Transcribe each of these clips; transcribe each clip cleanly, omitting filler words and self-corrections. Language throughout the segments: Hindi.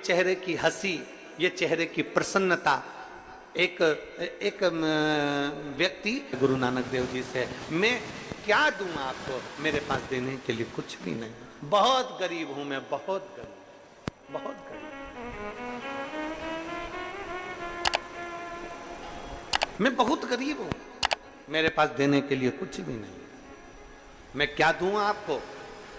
चेहरे की हंसी, ये चेहरे की प्रसन्नता, एक व्यक्ति गुरु नानक देव जी से, मैं क्या दूं आपको, मेरे पास देने के लिए कुछ भी नहीं, बहुत गरीब हूं मैं, बहुत गरीब, बहुत गरीब, मैं बहुत गरीब हूं, मेरे पास देने के लिए कुछ भी नहीं, मैं क्या दूं आपको,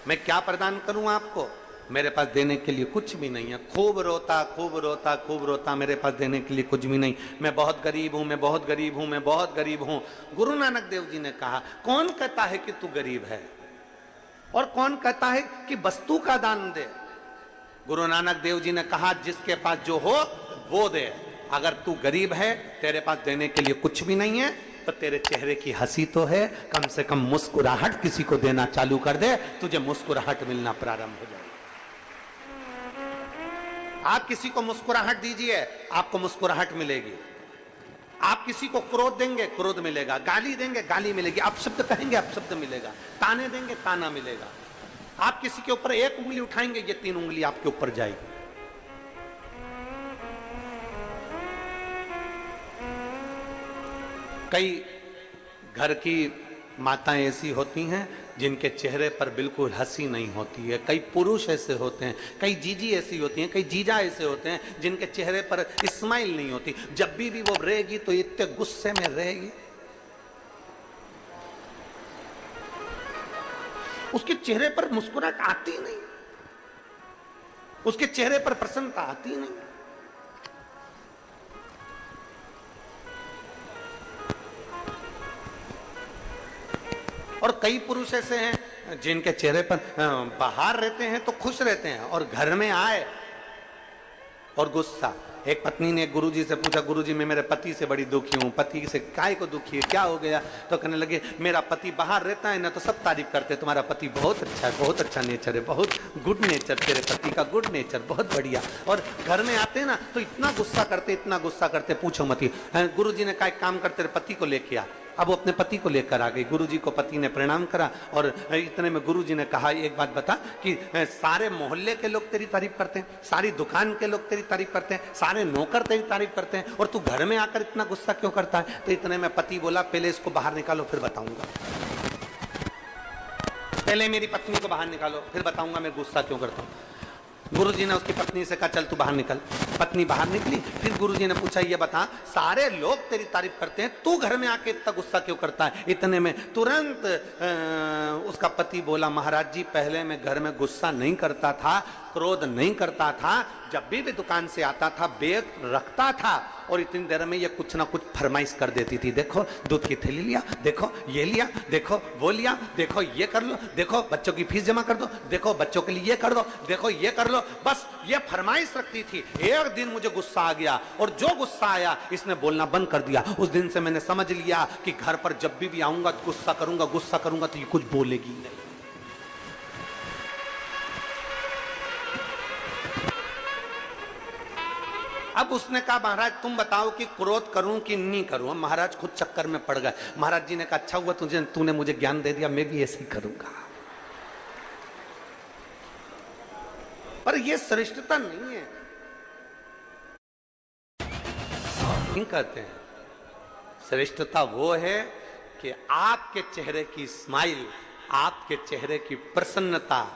मैं क्या प्रदान करूं आपको, मेरे पास देने के लिए कुछ भी नहीं है। खूब रोता खूब रोता खूब रोता, मेरे पास देने के लिए कुछ भी नहीं, मैं बहुत गरीब हूं, मैं बहुत गरीब हूं, मैं बहुत गरीब हूं। गुरु नानक देव जी ने कहा, कौन कहता है कि तू गरीब है और कौन कहता है कि वस्तु का दान दे। गुरु नानक देव जी ने कहा, जिसके पास जो हो वो दे। अगर तू गरीब है, तेरे पास देने के लिए कुछ भी नहीं है, तो तेरे चेहरे की हंसी तो है, कम से कम मुस्कुराहट किसी को देना चालू कर दे, तुझे मुस्कुराहट मिलना प्रारंभ हो जाएगी। आप किसी को मुस्कुराहट दीजिए, आपको मुस्कुराहट मिलेगी। आप किसी को क्रोध देंगे, क्रोध मिलेगा, गाली देंगे, गाली मिलेगी, आप शब्द कहेंगे, आप शब्द मिलेगा, ताने देंगे, ताना मिलेगा। आप किसी के ऊपर एक उंगली उठाएंगे, ये 3 उंगली आपके ऊपर जाएगी। कई घर की माताएं ऐसी होती हैं जिनके चेहरे पर बिल्कुल हंसी नहीं होती है, कई पुरुष ऐसे होते हैं, कई जीजी ऐसी होती हैं, कई जीजा ऐसे होते हैं जिनके चेहरे पर स्माइल नहीं होती। जब भी वो रहेगी तो इतने गुस्से में रहेगी, उसके चेहरे पर मुस्कुराहट आती नहीं, उसके चेहरे पर प्रसन्नता आती नहीं। और कई पुरुष ऐसे हैं जिनके चेहरे पर बाहर रहते हैं तो खुश रहते हैं और घर में आए और गुस्सा। एक पत्नी ने गुरुजी से पूछा, गुरुजी मैं मेरे पति से बड़ी दुखी हूँ। पति से काय को दुखी है, क्या हो गया? तो कहने लगे, मेरा पति बाहर रहता है ना तो सब तारीफ करते हैं, तुम्हारा पति बहुत अच्छा है, बहुत अच्छा नेचर है, बहुत गुड नेचर, तेरे पति का गुड नेचर बहुत बढ़िया। और घर में आते हैं ना तो इतना गुस्सा करते, इतना गुस्सा करते, पूछो मत ही। गुरुजी ने कहा, एक काम कर, तेरे पति को लेके आ। अब वो अपने पति को लेकर आ गई। गुरुजी को पति ने प्रणाम करा और इतने में गुरुजी ने कहा, एक बात बता कि सारे मोहल्ले के लोग तेरी तारीफ करते हैं, सारी दुकान के लोग तेरी तारीफ करते हैं, सारे नौकर तेरी तारीफ करते हैं, और तू घर में आकर इतना गुस्सा क्यों करता है? तो इतने में पति बोला, पहले इसको बाहर निकालो फिर बताऊंगा, पहले मेरी पत्नी को बाहर निकालो फिर बताऊंगा मैं गुस्सा क्यों करता हूं। गुरुजी ने उसकी पत्नी से कहा, चल तू बाहर निकल। पत्नी बाहर निकली। फिर गुरुजी ने पूछा, ये बता, सारे लोग तेरी तारीफ करते हैं, तू घर में आके इतना गुस्सा क्यों करता है? इतने में तुरंत उसका पति बोला, महाराज जी पहले मैं घर में गुस्सा नहीं करता था, क्रोध नहीं करता था, जब भी दुकान से आता था बैग रखता था और इतनी देर में ये कुछ ना कुछ फरमाइश कर देती थी, देखो दूध की थैली लिया, देखो ये लिया, देखो वो लिया, देखो ये कर लो, देखो बच्चों की फीस जमा कर दो, देखो बच्चों के लिए ये कर दो, देखो ये कर लो, बस ये फरमाइश रखती थी। एक दिन मुझे गुस्सा आ गया और जो गुस्सा आया इसने बोलना बंद कर दिया। उस दिन से मैंने समझ लिया कि घर पर जब भी आऊंगा गुस्सा करूंगा तो ये कुछ बोलेगी नहीं। अब उसने कहा, महाराज तुम बताओ कि क्रोध करूं कि नहीं करूं? महाराज खुद चक्कर में पड़ गए। महाराज जी ने कहा, अच्छा हुआ तूने मुझे ज्ञान दे दिया, मैं भी ऐसे ही करूंगा। पर यह श्रेष्ठता नहीं है, नहीं कहते हैं। श्रेष्ठता वो है कि आपके चेहरे की स्माइल, आपके चेहरे की प्रसन्नता,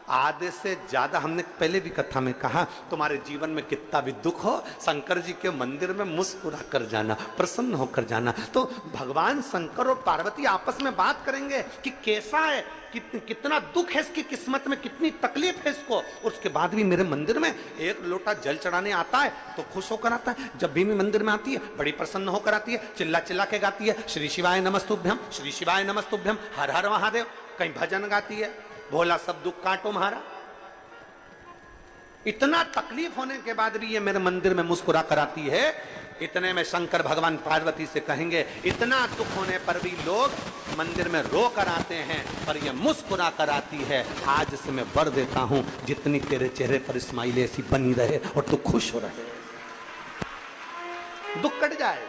आधे से ज्यादा, हमने पहले भी कथा में कहा, तुम्हारे जीवन में कितना भी दुख हो, शंकर जी के मंदिर में मुस्कुरा कर जाना, प्रसन्न होकर जाना। तो भगवान शंकर और पार्वती आपस में बात करेंगे कि कैसा है, कितना दुख है इसकी किस्मत में, कितनी तकलीफ है इसको, उसके बाद भी मेरे मंदिर में एक लोटा जल चढ़ाने आता है तो खुश होकर आता है। जब भी मैं मंदिर में आती है बड़ी प्रसन्न होकर आती है, चिल्ला चिल्ला के गाती है, श्री शिवाय नमस्तुभ्यम, श्री शिवाय नमस्तुभ्यम, हर हर महादेव, कहीं भजन गाती है, भोला सब दुख काटो म्हारा। इतना तकलीफ होने के बाद भी ये मेरे मंदिर में मुस्कुरा कर आती है। इतने में शंकर भगवान पार्वती से कहेंगे, इतना दुख होने पर भी लोग मंदिर में रो कर आते हैं पर ये मुस्कुरा कर आती है। आज से मैं वर देता हूं, जितनी तेरे चेहरे पर स्माइल ऐसी बनी रहे और तू खुश हो रहे, दुख कट जाए।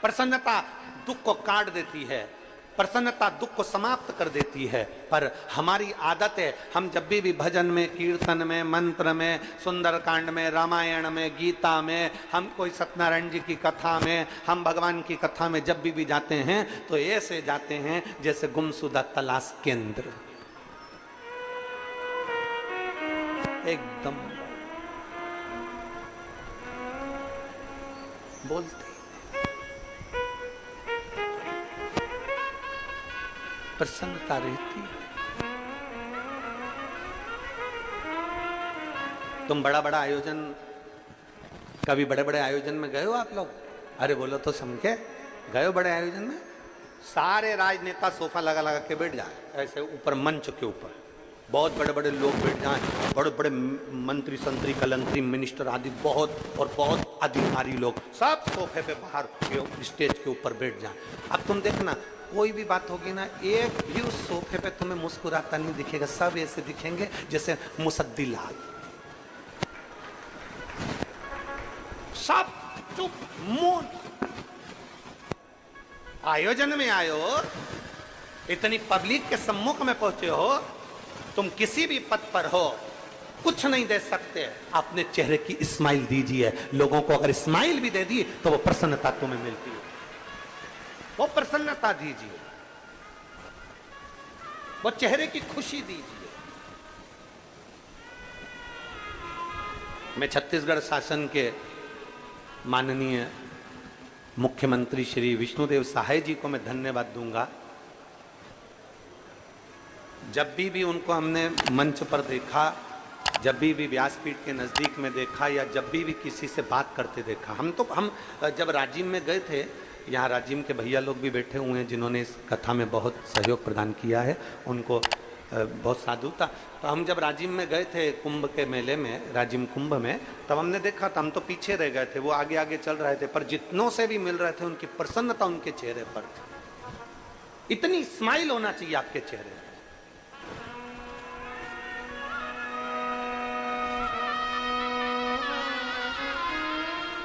प्रसन्नता दुख को काट देती है। प्रसन्नता दुख को समाप्त कर देती है। पर हमारी आदत है, हम जब भी भजन में, कीर्तन में, मंत्र में, सुंदरकांड में, रामायण में, गीता में, हम कोई सत्यनारायण जी की कथा में, हम भगवान की कथा में जब भी जाते हैं तो ऐसे जाते हैं जैसे गुमशुदा तलाश केंद्र, एकदम बोलते प्रसन्नता रहती। तुम बड़ा बड़ा आयोजन, कभी बड़े बड़े आयोजन में गए हो आप लोग? अरे बोलो तो समझे, गए हो बड़े आयोजन में? सारे राजनेता सोफा लगा लगा के बैठ जाए ऐसे ऊपर मंच के ऊपर, बहुत बड़े बड़े लोग बैठ जाएं, बड़े बड़े मंत्री संतरी कलंतरी मिनिस्टर आदि बहुत और बहुत अधिकारी लोग सब सोफे पे बाहर स्टेज के ऊपर बैठ जाएं। अब तुम देखना कोई भी बात होगी ना, एक भी उस सोफे पे तुम्हें मुस्कुराता नहीं दिखेगा, सब ऐसे दिखेंगे जैसे मुसद्दी लाल, सब चुप मौन। आयोजन में आए हो, इतनी पब्लिक के सम्मुख में पहुंचे हो, तुम किसी भी पद पर हो, कुछ नहीं दे सकते, अपने चेहरे की स्माइल दीजिए। लोगों को अगर स्माइल भी दे दी तो वो प्रसन्नता तुम्हें मिलती है, वो प्रसन्नता दीजिए, वो चेहरे की खुशी दीजिए। मैं छत्तीसगढ़ शासन के माननीय मुख्यमंत्री श्री विष्णुदेव साय जी को मैं धन्यवाद दूंगा। जब भी उनको हमने मंच पर देखा, जब भी व्यासपीठ के नज़दीक में देखा, या जब भी किसी से बात करते देखा, हम जब राजिम में गए थे, यहाँ राजिम के भैया लोग भी बैठे हुए हैं जिन्होंने इस कथा में बहुत सहयोग प्रदान किया है, उनको बहुत साधुता। तो हम जब राजिम में गए थे कुंभ के मेले में, राजिम कुंभ में, तब हमने देखा था, हम तो पीछे रह गए थे, वो आगे आगे चल रहे थे, पर जितनों से भी मिल रहे थे उनकी प्रसन्नता उनके चेहरे पर थी। इतनी स्माइल होना चाहिए आपके चेहरे पर।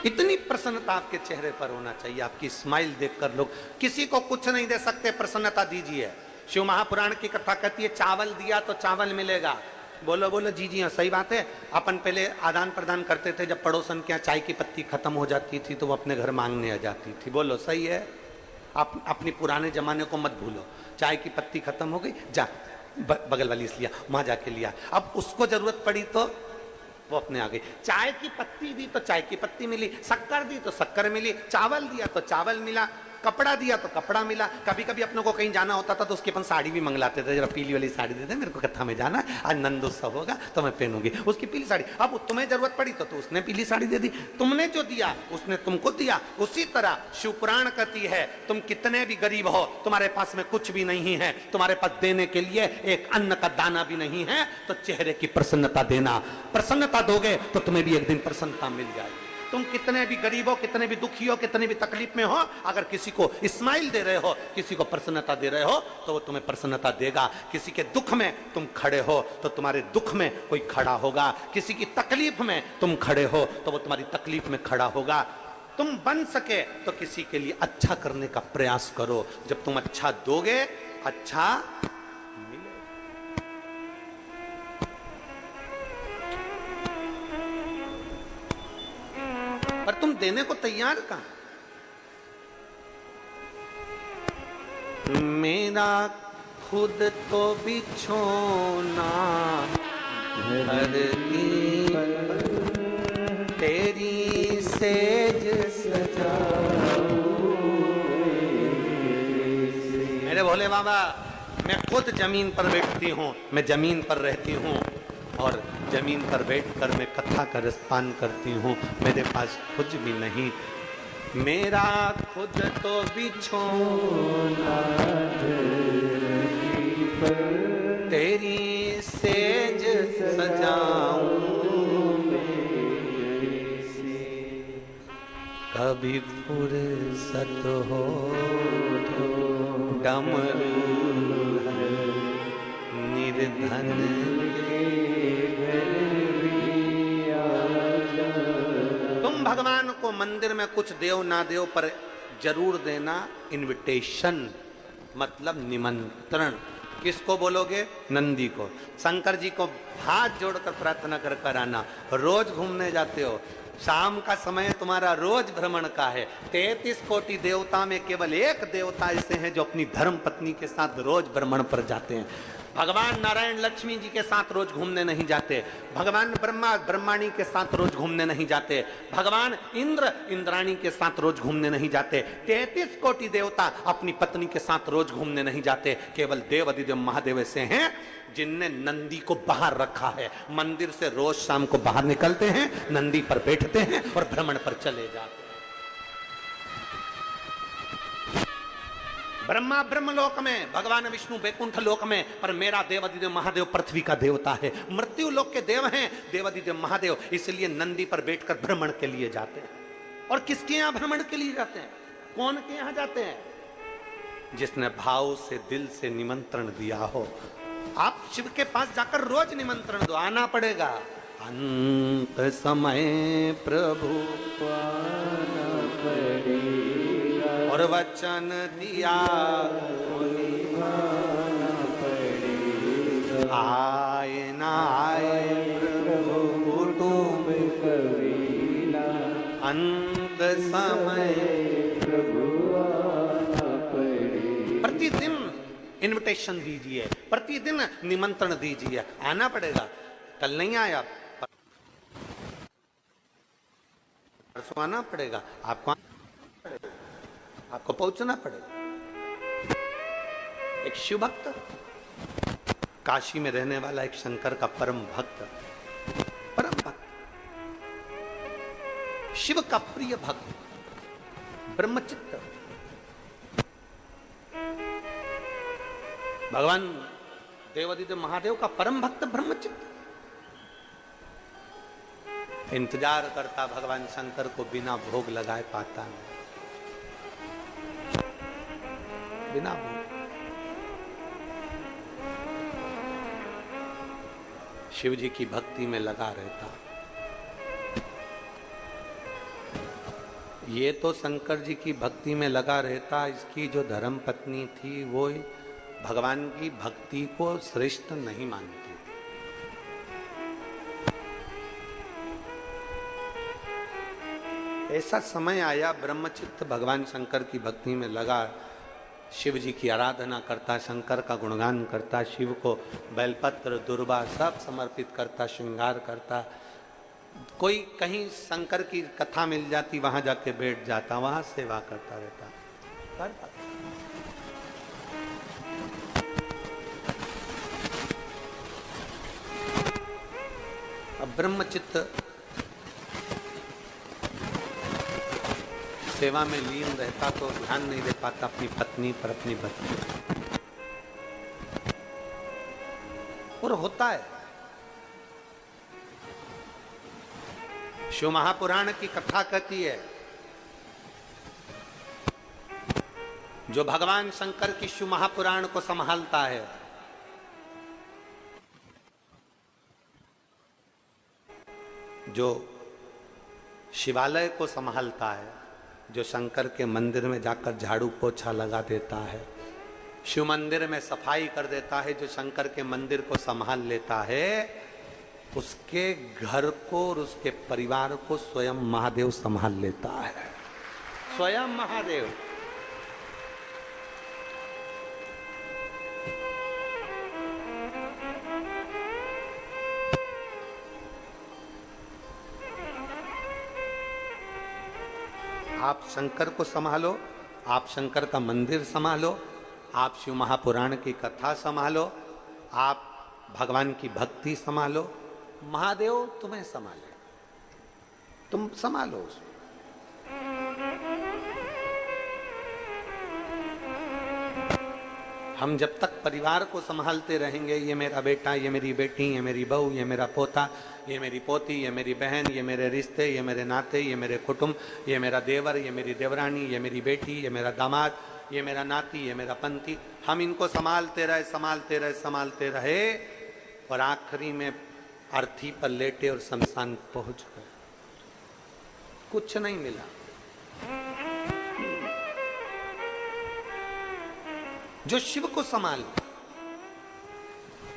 इतनी प्रसन्नता आपके चेहरे पर होना चाहिए, आपकी स्माइल देखकर लोग, किसी को कुछ नहीं दे सकते, प्रसन्नता दीजिए। शिव महापुराण की कथा कहती है चावल दिया तो चावल मिलेगा। बोलो बोलो जी जी हाँ, सही बात है। अपन पहले आदान प्रदान करते थे, जब पड़ोसन के यहाँ चाय की पत्ती खत्म हो जाती थी तो वो अपने घर मांगने आ जाती थी। बोलो सही है? आप अपनी पुराने जमाने को मत भूलो। चाय की पत्ती खत्म हो गई, जा बगल वाली इसलिए वहां जाके लिया। अब उसको जरूरत पड़ी तो वो अपने आ गई। चाय की पत्ती दी तो चाय की पत्ती मिली, शक्कर दी तो शक्कर मिली, चावल दिया तो चावल मिला, कपड़ा दिया तो कपड़ा मिला। कभी कभी अपनों को कहीं जाना होता था तो उसके अपन साड़ी भी मंगलाते थे, जरा पीली वाली साड़ी दे दे, मेरे को कथा में जाना है, आज नंदोत्सव होगा तो मैं पहनूंगी उसकी पीली साड़ी। अब तुम्हें जरूरत पड़ी तो उसने पीली साड़ी दे दी, तुमने जो दिया उसने तुमको दिया। उसी तरह शिवपुराण कहती है तुम कितने भी गरीब हो, तुम्हारे पास में कुछ भी नहीं है, तुम्हारे पास देने के लिए एक अन्न का दाना भी नहीं है, तो चेहरे की प्रसन्नता देना। प्रसन्नता दोगे तो तुम्हें भी एक दिन प्रसन्नता मिल जाएगी। तुम कितने भी गरीब हो, कितने भी दुखी हो, कितने भी तकलीफ में हो, अगर किसी को स्माइल दे रहे हो, किसी को प्रसन्नता दे रहे हो, तो वो तुम्हें प्रसन्नता देगा। किसी के दुख में तुम खड़े हो तो तुम्हारे दुख में कोई खड़ा होगा। किसी की तकलीफ में तुम खड़े हो तो वो तुम्हारी तकलीफ में खड़ा होगा। तुम बन सके तो किसी के लिए अच्छा करने का प्रयास करो। जब तुम अच्छा दोगे, अच्छा पर तुम देने को तैयार कहां? मेरा खुद तो बिछोना धरती तेरी सेज सजाऊं। मेरे भोले बाबा, मैं खुद जमीन पर बैठती हूँ, मैं जमीन पर रहती हूँ और जमीन पर बैठकर मैं कथा का रसपान करती हूँ। मेरे पास कुछ भी नहीं, मेरा खुद तो बिछोना तेरी सेज सजाऊं। कभी फुर्सत हो तो डमरू निर्धन भगवान को मंदिर में कुछ देव ना देव पर जरूर देना इनविटेशन। मतलब निमंत्रण। किसको बोलोगे? नंदी को। शंकर जी को हाथ जोड़कर प्रार्थना कर कर आना। रोज घूमने जाते हो, शाम का समय तुम्हारा रोज भ्रमण का है। 33 कोटि देवता में केवल एक देवता ऐसे हैं जो अपनी धर्म पत्नी के साथ रोज भ्रमण पर जाते हैं। भगवान नारायण लक्ष्मी जी के साथ रोज घूमने नहीं जाते, भगवान ब्रह्मा ब्रह्माणी के साथ रोज घूमने नहीं जाते, भगवान इंद्र इंद्राणी के साथ रोज घूमने नहीं जाते। 33 कोटि देवता अपनी पत्नी के साथ रोज घूमने नहीं जाते। केवल देव अधिदेव महादेव ऐसे हैं जिनने नंदी को बाहर रखा है। मंदिर से रोज शाम को बाहर निकलते हैं, नंदी पर बैठते हैं और भ्रमण पर चले जाते हैं। ब्रह्मा ब्रह्मलोक में, भगवान विष्णु बैकुंठ लोक में, पर मेरा देवादिदेव महादेव पृथ्वी का देवता है। मृत्यु लोक के देव हैं देवादिदेव महादेव, इसलिए नंदी पर बैठकर भ्रमण के लिए जाते हैं। और किसके यहां भ्रमण के लिए जाते हैं? कौन के यहां जाते हैं? जिसने भाव से दिल से निमंत्रण दिया हो। आप शिव के पास जाकर रोज निमंत्रण दो, आना पड़ेगा। अंत समय प्रभु आना पड़ेगा, और वचन दिया निभाना पड़ेगा। आए ना आए प्रभु तुम कबीला, अंत समय प्रभु आना पड़ेगा। प्रतिदिन इनविटेशन दीजिए, प्रतिदिन निमंत्रण दीजिए, आना पड़ेगा। कल नहीं आया, परसों आना पड़ेगा, आपको पहुंचना पड़ेगा। एक शिव भक्त, काशी में रहने वाला एक शंकर का परम भक्त, शिव का प्रिय भक्त, ब्रह्मचित्त, भगवान देवादिदेव महादेव का परम भक्त ब्रह्मचित्त इंतजार करता भगवान शंकर को, बिना भोग लगाए पाता नहीं, बिना भोग। शिव जी की भक्ति में लगा रहता। ये तो शंकर जी की भक्ति में लगा रहता, इसकी जो धर्म पत्नी थी वो भगवान की भक्ति को श्रेष्ठ नहीं मानती। ऐसा समय आया, ब्रह्मचित्त भगवान शंकर की भक्ति में लगा, शिव जी की आराधना करता, शंकर का गुणगान करता, शिव को बेलपत्र दुर्वा सब समर्पित करता, श्रृंगार करता। कोई कहीं शंकर की कथा मिल जाती, वहां जाके बैठ जाता, वहां सेवा करता रहता, करता। अब ब्रह्मचित्त सेवा में लीन रहता तो ध्यान नहीं दे पाता अपनी पत्नी पर, अपनी बच्ची। और होता है, शिव महापुराण की कथा कहती है, जो भगवान शंकर की शिव महापुराण को संभालता है, जो शिवालय को संभालता है, जो शंकर के मंदिर में जाकर झाड़ू पोछा लगा देता है, शिव मंदिर में सफाई कर देता है, जो शंकर के मंदिर को संभाल लेता है, उसके घर को और उसके परिवार को स्वयं महादेव संभाल लेता है। स्वयं महादेव। आप शंकर को संभालो, आप शंकर का मंदिर संभालो, आप शिव महापुराण की कथा संभालो, आप भगवान की भक्ति संभालो, महादेव तुम्हें संभाले, तुम संभालो उसको। हम जब तक परिवार को संभालते रहेंगे, ये मेरा बेटा, ये मेरी बेटी, ये मेरी बहू, ये मेरा पोता, ये मेरी पोती, ये मेरी बहन, ये मेरे रिश्ते, ये मेरे नाते, ये मेरे कुटुंब, ये मेरा देवर, ये मेरी देवरानी, ये मेरी बेटी, ये मेरा दामाद, ये मेरा नाती, ये मेरा पंती, हम इनको संभालते रहे, संभालते रहे, संभालते रहे, और आखिरी में अर्थी पर लेटे और शमशान पहुंच गए, कुछ नहीं मिला। जो शिव को संभाल,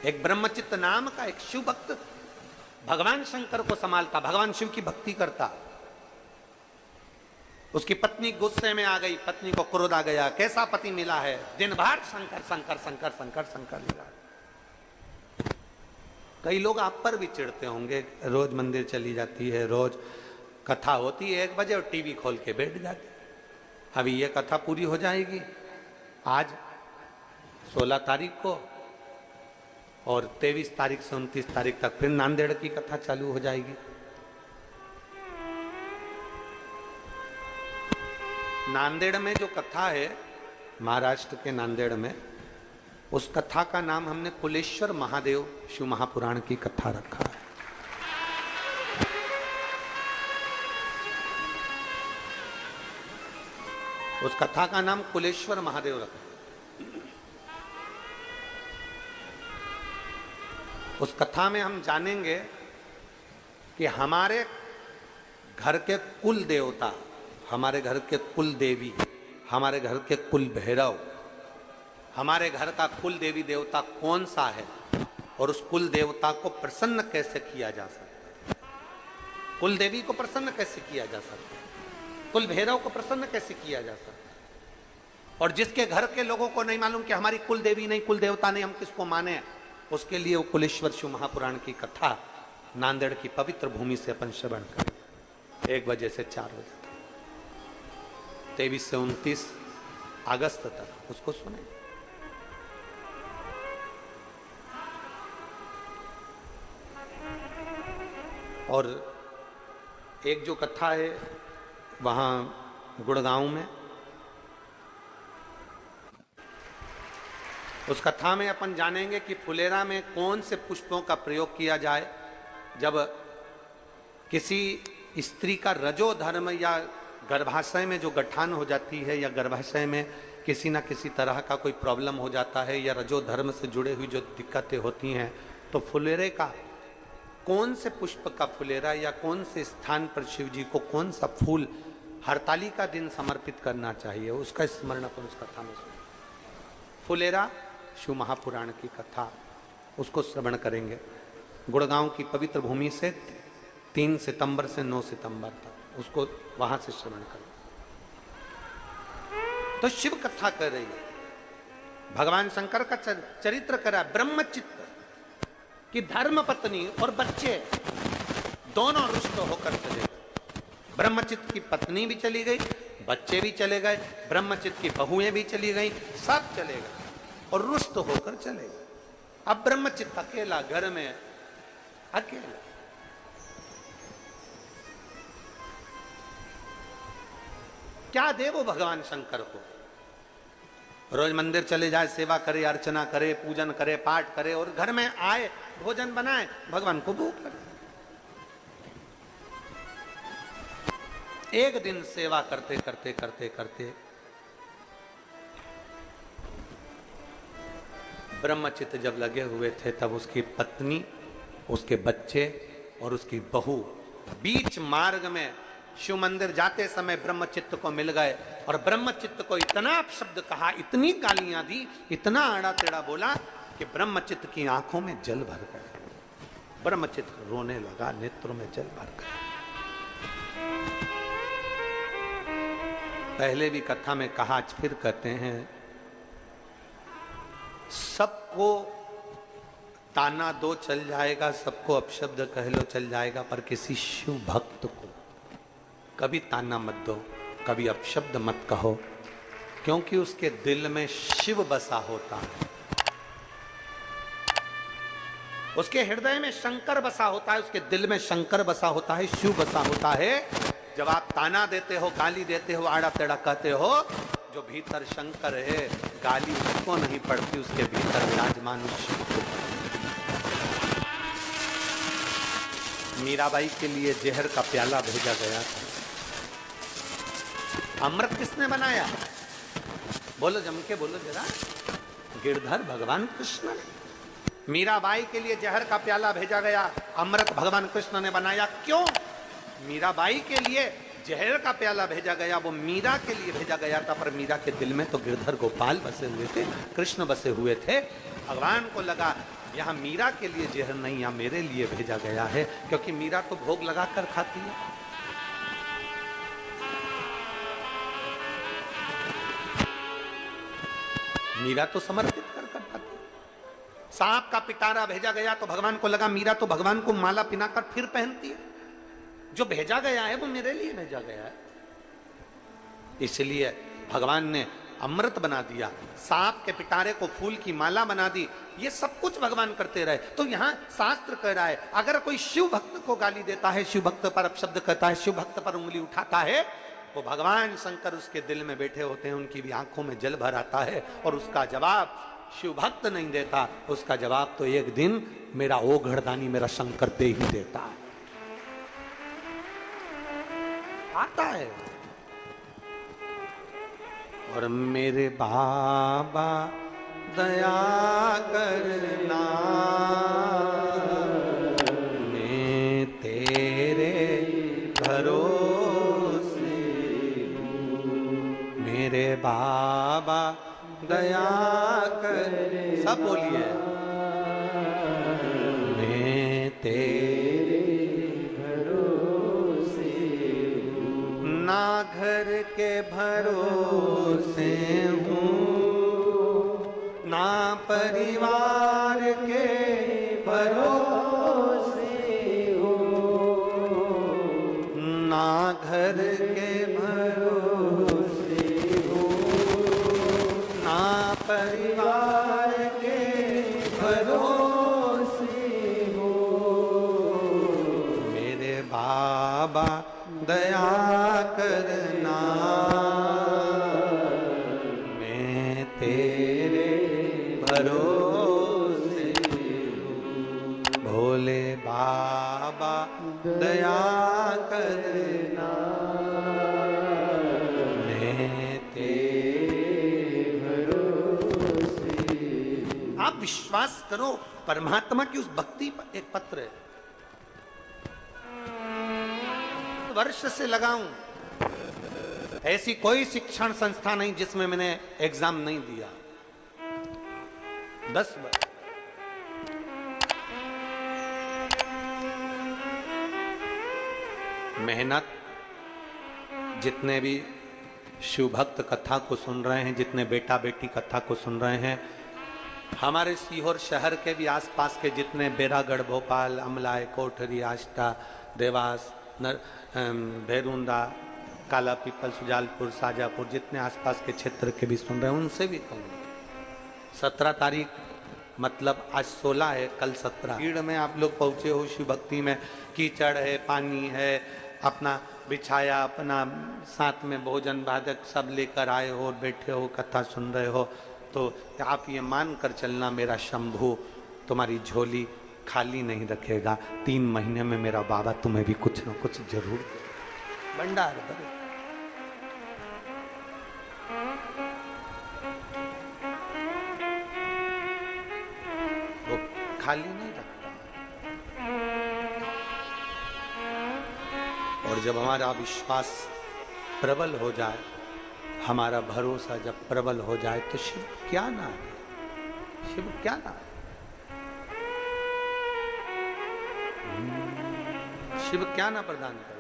एक ब्रह्मचित्त नाम का एक शिव भक्त भगवान शंकर को संभालता, भगवान शिव की भक्ति करता। उसकी पत्नी गुस्से में आ गई, पत्नी को क्रोध आ गया, कैसा पति मिला है, दिन भर शंकर शंकर शंकर शंकर शंकर मिला। कई लोग आप पर भी चिढ़ते होंगे, रोज मंदिर चली जाती है, रोज कथा होती है 1 बजे और टीवी खोल के बैठ जाती है। अभी ये कथा पूरी हो जाएगी आज 16 तारीख को, और 23 तारीख से 29 तारीख तक फिर नांदेड़ की कथा चालू हो जाएगी। नांदेड़ में जो कथा है, महाराष्ट्र के नांदेड़ में, उस कथा का नाम हमने कुलेश्वर महादेव शिव महापुराण की कथा रखा है। उस कथा का नाम कुलेश्वर महादेव रखा। उस कथा में हम जानेंगे कि हमारे घर के कुल देवता, हमारे घर के कुल देवी, हमारे घर के कुल भैरव, हमारे घर का कुल देवी देवता कौन सा है, और उस कुल देवता को प्रसन्न कैसे किया जा सकता है, कुल देवी को प्रसन्न कैसे किया जा सकता है, कुल भैरव को प्रसन्न कैसे किया जा सकता है। और जिसके घर के लोगों को नहीं मालूम कि हमारी कुल देवी नहीं, कुल देवता नहीं, हम किसको माने, उसके लिए वो कुलेश्वर शिव महापुराण की कथा नांदेड़ की पवित्र भूमि से अपन श्रवण करेंगे 1 बजे से 4 बजे तक, 23 से 29 अगस्त तक उसको सुने। और एक जो कथा है वहां गुड़गांव में, उस कथा में अपन जानेंगे कि फुलेरा में कौन से पुष्पों का प्रयोग किया जाए जब किसी स्त्री का रजोधर्म या गर्भाशय में जो गठान हो जाती है, या गर्भाशय में किसी ना किसी तरह का कोई प्रॉब्लम हो जाता है, या रजोधर्म से जुड़े हुई जो दिक्कतें होती हैं, तो फुलेरे का कौन से पुष्प का फुलेरा या कौन से स्थान पर शिव जी को कौन सा फूल हरताली का दिन समर्पित करना चाहिए, उसका स्मरण अपन उस कथा में सुने। फुलेरा शिव महापुराण की कथा, उसको श्रवण करेंगे गुड़गांव की पवित्र भूमि से 3 सितंबर से 9 सितंबर तक, उसको वहां से श्रवण करें। तो शिव कथा कर रही है, भगवान शंकर का चरित्र करा, ब्रह्मचित्त की धर्म पत्नी और बच्चे दोनों रुष्ट होकर चले गए। ब्रह्मचित्त की पत्नी भी चली गई, बच्चे भी चले गए, ब्रह्मचित्त की बहुएं भी चली गई, सब चले गए और रुष्ट होकर चले गए। अब ब्रह्मचित्त अकेला घर में, अकेला। क्या दे वो भगवान शंकर को? रोज मंदिर चले जाए, सेवा करे, अर्चना करे, पूजन करे, पाठ करे, और घर में आए भोजन बनाए, भगवान को भूख लगे। एक दिन सेवा करते करते करते करते ब्रह्मचित्त जब लगे हुए थे, तब उसकी पत्नी, उसके बच्चे और उसकी बहू बीच मार्ग में शिव मंदिर जाते समय ब्रह्मचित्त को मिल गए, और ब्रह्मचित्त को इतना अपशब्द कहा, इतनी गालियां दी, इतना आड़ा टेढ़ा बोला कि ब्रह्मचित्त की आंखों में जल भर गया। ब्रह्मचित्त रोने लगा, नेत्रों में जल भर गया। पहले भी कथा में कहा, आज फिर कहते हैं, सबको ताना दो चल जाएगा, सबको अपशब्द कह लो चल जाएगा, पर किसी शिव भक्त को कभी ताना मत दो, कभी अपशब्द मत कहो, क्योंकि उसके दिल में शिव बसा होता है, उसके हृदय में शंकर बसा होता है, उसके दिल में शंकर बसा होता है, शिव बसा होता है। जब आप ताना देते हो, गाली देते हो, आड़ा टेढ़ा कहते हो, जो भीतर शंकर है, गाली उसको नहीं पड़ती, उसके भीतर विराजमान उस शिव को। मीराबाई के लिए जहर का प्याला भेजा गया था, अमृत किसने बनाया? बोलो, जम के बोलो जरा। गिरधर भगवान कृष्ण ने। मीराबाई के लिए जहर का प्याला भेजा गया, अमृत भगवान कृष्ण ने बनाया। क्यों? मीराबाई के लिए जहर का प्याला भेजा गया वो मीरा के लिए भेजा गया था, पर मीरा के दिल में तो गिरधर गोपाल बसे हुए थे, कृष्ण बसे हुए थे। भगवान को लगा यहाँ मीरा के लिए जहर नहीं, यहाँ मेरे लिए भेजा गया है, क्योंकि मीरा तो भोग लगा कर खाती है। मीरा तो समर्पित कर पाती। सांप का पिटारा भेजा गया तो भगवान को लगा मीरा तो भगवान को माला पिनाकर फिर पहनती है, जो भेजा गया है वो मेरे लिए भेजा गया है। इसलिए भगवान ने अमृत बना दिया, सांप के पिटारे को फूल की माला बना दी। ये सब कुछ भगवान करते रहे। तो यहाँ शास्त्र कह रहा है, अगर कोई शिव भक्त को गाली देता है, शिव भक्त पर अपशब्द कहता है, शिव भक्त पर उंगली उठाता है, तो भगवान शंकर उसके दिल में बैठे होते हैं, उनकी भी आंखों में जल भर आता है, और उसका जवाब शिव भक्त नहीं देता, उसका जवाब तो एक दिन मेरा ओ घरदानी मेरा शंकर दे ही देता है, आता है। और मेरे बाबा दया करना, मैं तेरे भरोसे हूँ, मेरे बाबा दया कर, सब बोलिए, मैं तेरे भरोसे हूँ, ना घर के भरोसे हूँ, ना परिवार के भरोसे हूँ, ना घर के भरोसे परिवार के भरोसे हो, मेरे बाबा दया करना, मैं तेरे भरोसे हूँ, भोले बाबा दया करना, मैं तेरे। आप विश्वास करो, परमात्मा की उस भक्ति पर एक पत्र है, वर्ष से लगाऊं, ऐसी कोई शिक्षण संस्था नहीं जिसमें मैंने एग्जाम नहीं दिया, 10 वर्ष। मेहनत, जितने भी शिव भक्त कथा को सुन रहे हैं, जितने बेटा बेटी कथा को सुन रहे हैं, हमारे सीहोर शहर के भी आसपास के जितने बेरागढ़, भोपाल, अमलाय, कोठरी, आष्टा, देवास, भैरुंदा, काला पीपल, सुजालपुर, शाजापुर, जितने आसपास के क्षेत्र के भी सुन रहे हैं, उनसे भी कहूँगा 17 तारीख, मतलब आज 16 है, कल 17। भीड़ में आप लोग पहुँचे हो, शिव भक्ति में कीचड़ है, पानी है, अपना बिछाया, अपना साथ में भोजन बाधक सब लेकर आए हो, बैठे हो, कथा सुन रहे हो, तो आप ये मान कर चलना, मेरा शंभू तुम्हारी झोली खाली नहीं रखेगा। 3 महीने में मेरा बाबा तुम्हें भी कुछ न कुछ जरूर भंडार भरे। वो खाली नहीं रखता। और जब हमारा विश्वास प्रबल हो जाए, हमारा भरोसा जब प्रबल हो जाए, तो शिव क्या ना है, शिव क्या ना है, शिव क्या ना प्रदान करे।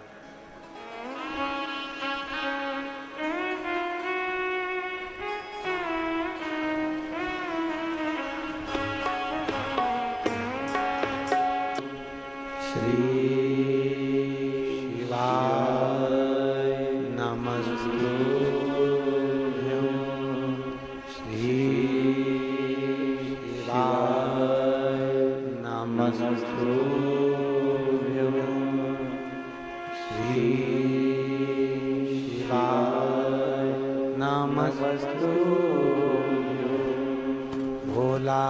श्री शिवाय नमस्तुभ्यं, श्री शिवाय नमस्तुभ्यं, शिवाय नमस्तुभ्यं, भोला